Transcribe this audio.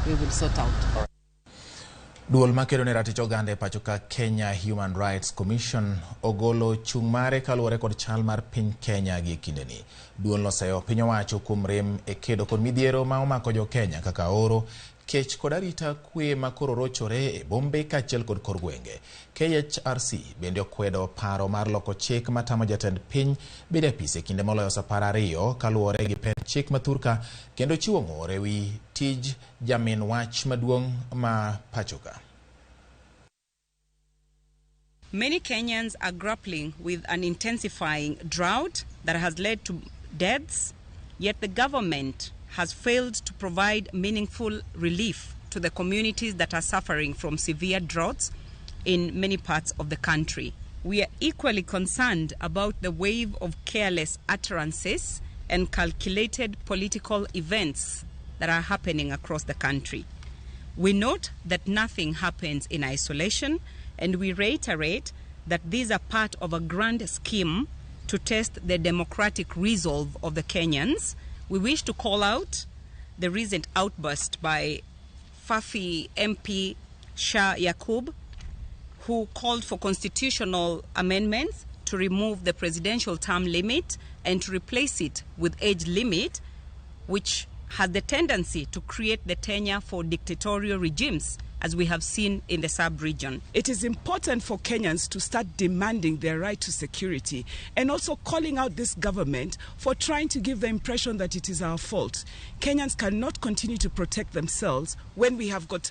we will sort out. Duol makedo ne ratich oganda e pacho ka Kenya Human Rights Commission ogolo chung' mare kaluwore kod chal mar piny Kenya gi kindeni. Duol noseyo piny owacho kuom rem e kedo kod midhiero ma omako jo Kenya kaka oro, kech kod arita kwe ma koro rochore e bombe kaachiel kod kor gwenge. KHRC bende okwedo paro mar loko chik matamo jatend piny bedo e apise kinde moloyo sa 2 kaluwore gi pend chik mathurka kendo chiwo ng'ur e wi tij jamin wach maduong' ma pachoka. Many Kenyans are grappling with an intensifying drought that has led to deaths, yet the government has failed to provide meaningful relief to the communities that are suffering from severe droughts in many parts of the country. We are equally concerned about the wave of careless utterances and calculated political events that are happening across the country. We note that nothing happens in isolation, and we reiterate that these are part of a grand scheme to test the democratic resolve of the Kenyans. We wish to call out the recent outburst by Fafi MP Shah Yakub, who called for constitutional amendments to remove the presidential term limit and to replace it with age limit, which has the tendency to create the tenure for dictatorial regimes, as we have seen in the sub-region. It is important for Kenyans to start demanding their right to security and also calling out this government for trying to give the impression that it is our fault. Kenyans cannot continue to protect themselves when we have got